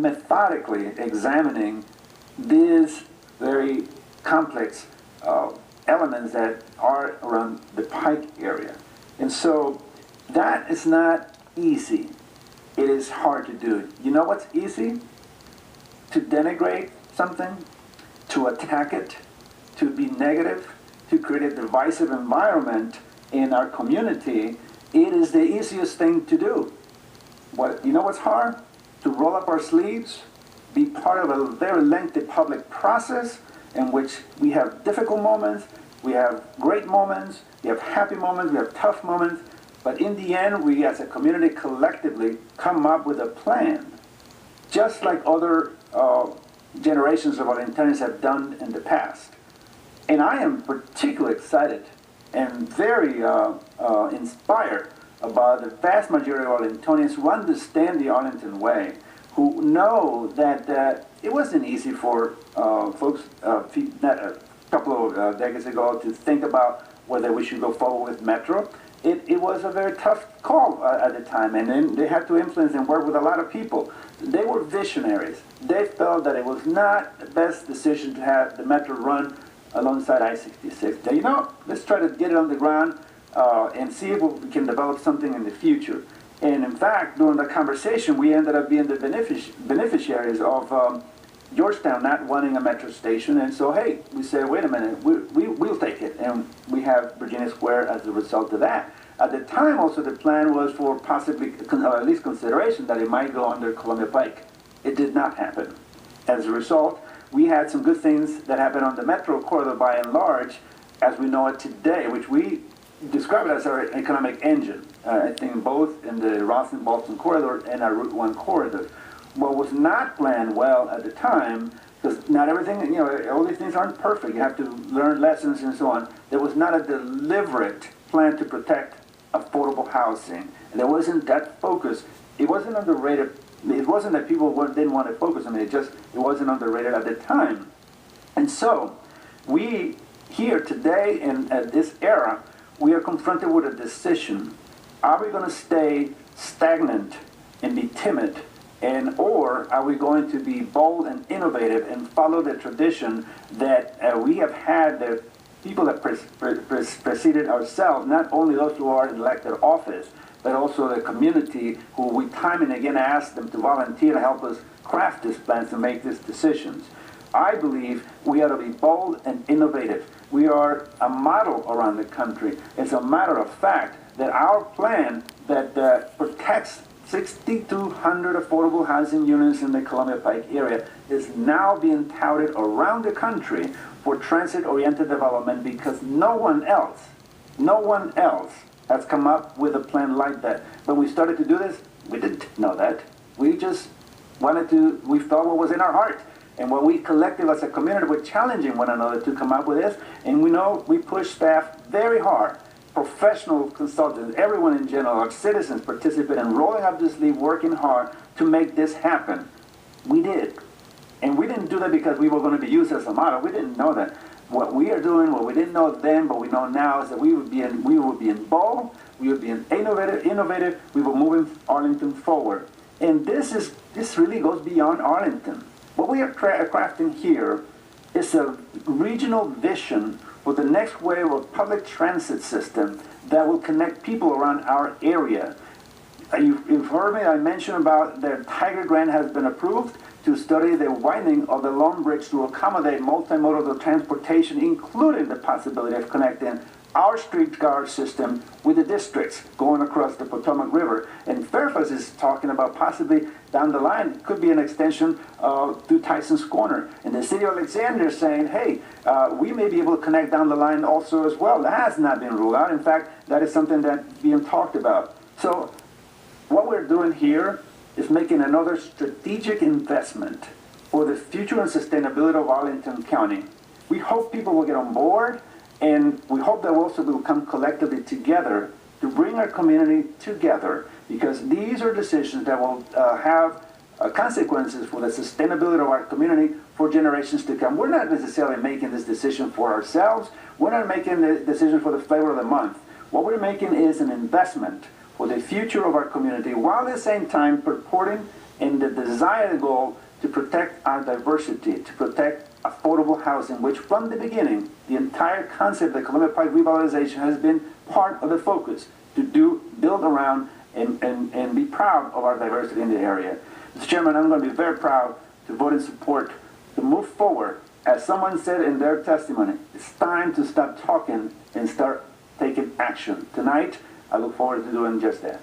methodically examining these very complex elements that are around the Pike area. And so that is not easy. It is hard to do. You know what's easy? To denigrate something, to attack it, to be negative, to create a divisive environment in our community. It is the easiest thing to do. You know what's hard? To roll up our sleeves, be part of a very lengthy public process in which we have difficult moments, we have great moments, we have happy moments, we have tough moments, but in the end, we as a community collectively come up with a plan, just like other generations of Arlingtonians have done in the past. And I am particularly excited and very inspired about the vast majority of Arlingtonians who understand the Arlington way, who know that it wasn't easy for folks a couple of decades ago to think about whether we should go forward with Metro. It was a very tough call at the time, and then they had to influence and work with a lot of people. They were visionaries. They felt that it was not the best decision to have the Metro run alongside I-66. That, you know, let's try to get it on the ground and see if we can develop something in the future. And in fact, during the conversation, we ended up being the beneficiaries of Georgetown not wanting a Metro station. And so, hey, we said, wait a minute, we'll take it. And we have Virginia Square as a result of that. At the time, also, the plan was for possibly, or at least consideration, that it might go under Columbia Pike. It did not happen. As a result, we had some good things that happened on the Metro corridor by and large, as we know it today, which we describe it as our economic engine. I think both in the Rosslyn-Boston corridor and our Route 1 corridor. What was not planned well at the time, because not everything, you know, all these things aren't perfect. You have to learn lessons and so on. There was not a deliberate plan to protect affordable housing. And there wasn't that focus. It wasn't underrated. It wasn't that people didn't want to focus on it. It wasn't underrated at the time. And so we here today in at this era, we are confronted with a decision. Are we going to stay stagnant and be timid, or are we going to be bold and innovative and follow the tradition that we have had, the people that preceded ourselves, not only those who are in elected office, but also the community who we time and again ask them to volunteer to help us craft these plans and make these decisions. I believe we ought to be bold and innovative. We are a model around the country. It's a matter of fact that our plan that protects 6,200 affordable housing units in the Columbia Pike area is now being touted around the country for transit-oriented development, because no one else has come up with a plan like that. When we started to do this, we didn't know that. We just we thought what was in our heart. And what we collective as a community were challenging one another to come up with this. And we know we push staff very hard. Professional consultants, everyone in general, our citizens participate in rolling up this sleeve, working hard to make this happen. We did. And we didn't do that because we were going to be used as a model. We didn't know that. What we are doing, what we didn't know then, but we know now, is that we would be bold, we would be innovative, we were moving Arlington forward. And this really goes beyond Arlington. What we are crafting here is a regional vision for the next wave of public transit system that will connect people around our area. You've heard me, I mentioned about the Tiger Grant has been approved to study the widening of the Long Bridge to accommodate multimodal transportation, including the possibility of connecting our streetcar system with the districts going across the Potomac River. And Fairfax is talking about possibly down the line, could be an extension to Tysons Corner. And the city of Alexandria is saying, hey, we may be able to connect down the line also as well. That has not been ruled out. In fact, that is something that's being talked about. So what we're doing here is making another strategic investment for the future and sustainability of Arlington County. We hope people will get on board, and we hope that also we will come collectively together to bring our community together, because these are decisions that will have consequences for the sustainability of our community for generations to come. We're not necessarily making this decision for ourselves. We're not making the decision for the flavor of the month. What we're making is an investment for the future of our community, while at the same time purporting and the desired goal to protect our diversity, to protect affordable housing, which from the beginning, the entire concept of Columbia Pike revitalization has been part of the focus, to build around and be proud of our diversity in the area. Mr. Chairman, I'm going to be very proud to vote in support, to move forward. As someone said in their testimony, it's time to stop talking and start taking action. Tonight, I look forward to doing just that.